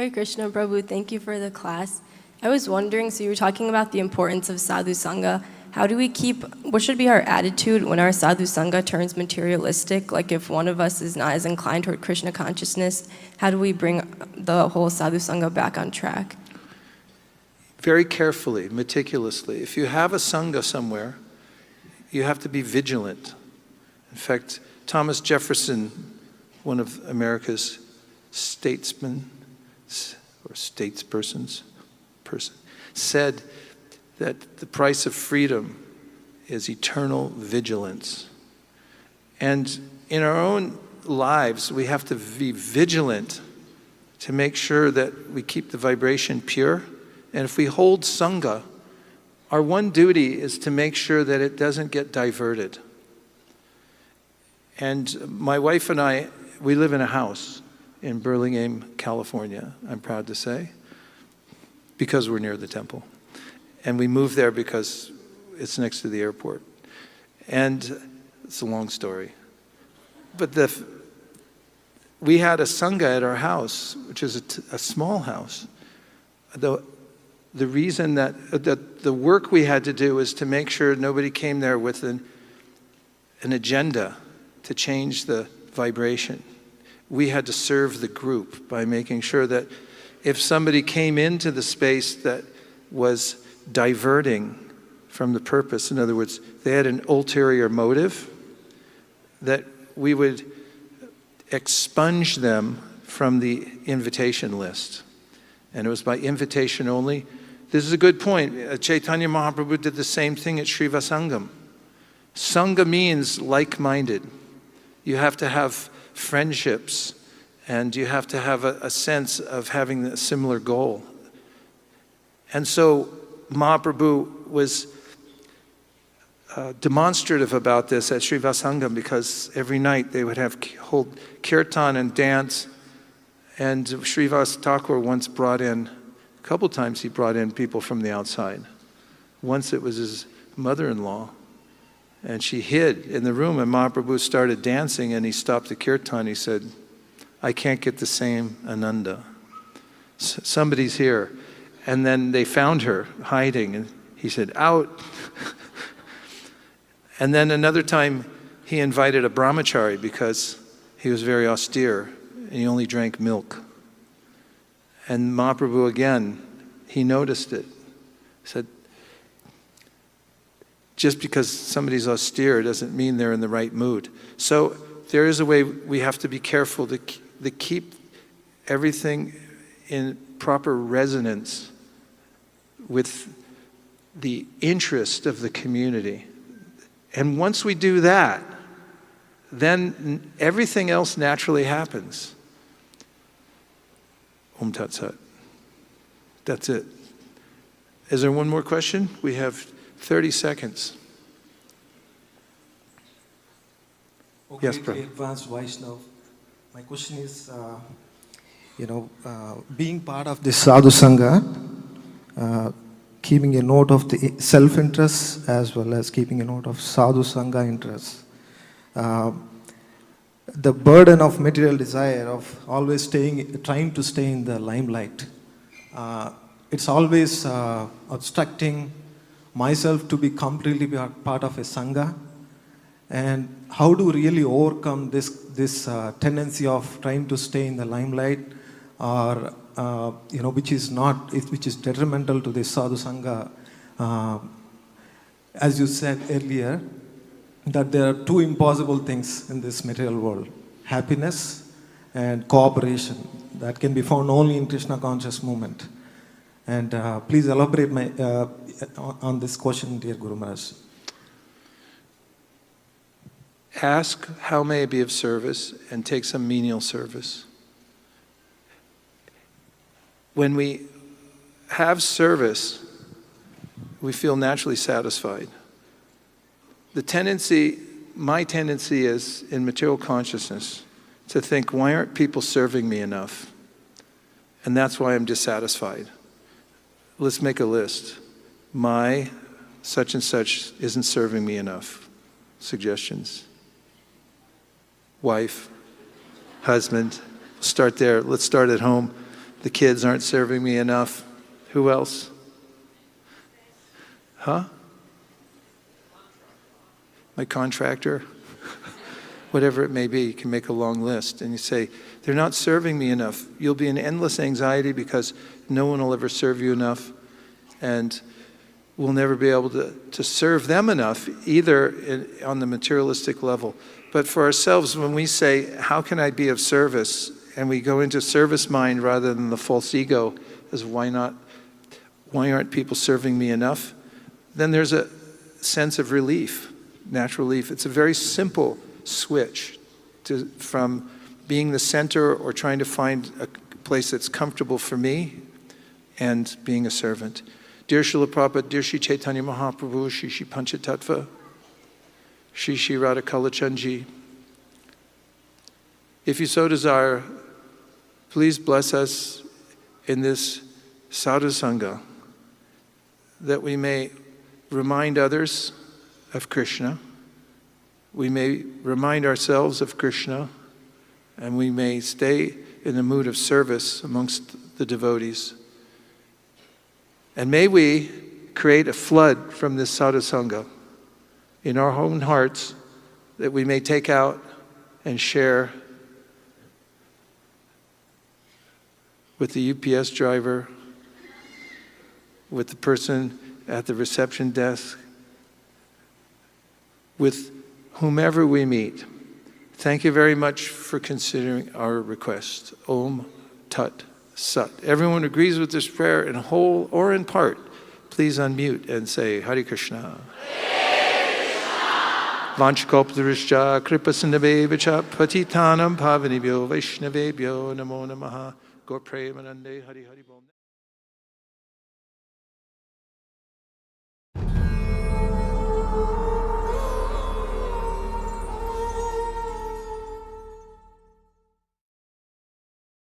Hare Krishna, Prabhu. Thank you for the class. I was wondering, so you were talking about the importance of Sadhu Sanga. How do we what should be our attitude when our Sadhu Sanga turns materialistic? Like if one of us is not as inclined toward Krishna consciousness, how do we bring the whole Sadhu Sanga back on track? Very carefully, meticulously. If you have a Sangha somewhere, you have to be vigilant. In fact, Thomas Jefferson, one of America's statesmen or statespersons, said that the price of freedom is eternal vigilance. And in our own lives, we have to be vigilant to make sure that we keep the vibration pure. And if we hold Sangha, our one duty is to make sure that it doesn't get diverted. And my wife and I, we live in a house in Burlingame, California, I'm proud to say, because we're near the temple. And we moved there because it's next to the airport. And it's a long story. But we had a Sangha at our house, which is a small house. The reason that the work we had to do was to make sure nobody came there with an agenda to change the vibration. We had to serve the group by making sure that if somebody came into the space that was diverting from the purpose, in other words, they had an ulterior motive, that we would expunge them from the invitation list. And it was by invitation only. This is a good point. Chaitanya Mahaprabhu did the same thing at Srivasangam. Sangha means like-minded. You have to have friendships, and you have to have a sense of having a similar goal. And so Mahaprabhu was demonstrative about this at Srivasangam, because every night they would hold kirtan and dance. And Srivas Thakur once brought in, a couple times he brought in people from the outside. Once it was his mother-in-law, and she hid in the room, and Mahaprabhu started dancing, and he stopped the kirtan. He said, "I can't get the same Ananda. Somebody's here." And then they found her hiding, and he said, "Out." And then another time he invited a brahmachari because he was very austere and he only drank milk. And Mahaprabhu again, he noticed it. He said, just because somebody's austere doesn't mean they're in the right mood. So there is a way we have to be careful to keep everything in proper resonance with the interest of the community. And once we do that, then everything else naturally happens. Om Tat Sat. That's it. Is there one more question? We have 30 seconds. Okay, Yes, bro. Advanced Vaishnav. My question is, being part of this Sadhu Sangha, keeping a note of the self-interest as well as keeping a note of Sadhu Sangha interest. The burden of material desire, of always trying to stay in the limelight, it's always obstructing myself to be completely part of a Sangha. And how to really overcome this tendency of trying to stay in the limelight, or which is detrimental to the Sadhu Sangha. As you said earlier, that there are two impossible things in this material world: happiness and cooperation, that can be found only in Krishna conscious movement. And please elaborate on this question, dear Guru Maharaj. Ask how may I be of service, and take some menial service. When we have service, we feel naturally satisfied. My tendency is, in material consciousness, to think, why aren't people serving me enough? And that's why I'm dissatisfied. Let's make a list. My such and such isn't serving me enough. Suggestions. Wife, husband, start there. Let's start at home. The kids aren't serving me enough. Who else? Huh? My contractor? Whatever it may be, you can make a long list. And you say, they're not serving me enough. You'll be in endless anxiety because no one will ever serve you enough. And we'll never be able to serve them enough, either on the materialistic level. But for ourselves, when we say, how can I be of service? And we go into service mind rather than the false ego, as why aren't people serving me enough? Then there's a sense of relief, natural relief. It's a very simple switch from being the center or trying to find a place that's comfortable for me and being a servant. Dear Srila Prabhupada, dear Shri Chaitanya Mahaprabhu, Shri Shri Panchatattva, Shri Shri Radha Kalachandji, if you so desire, please bless us in this Sadhu Sanga, that we may remind others of Krishna, we may remind ourselves of Krishna, and we may stay in the mood of service amongst the devotees. And may we create a flood from this Sadhu Sanga in our own hearts that we may take out and share with the UPS driver, with the person at the reception desk, with whomever we meet. Thank you very much for considering our request. Om Tat Sat. Everyone agrees with this prayer in whole or in part. Please unmute and say Hare Krishna. Vanchakalpatarishya kripasindhabevacha patitanam pavanibhyo vaishnavebhyo namo namaha. Gaur Premanande Hari Hari Bol.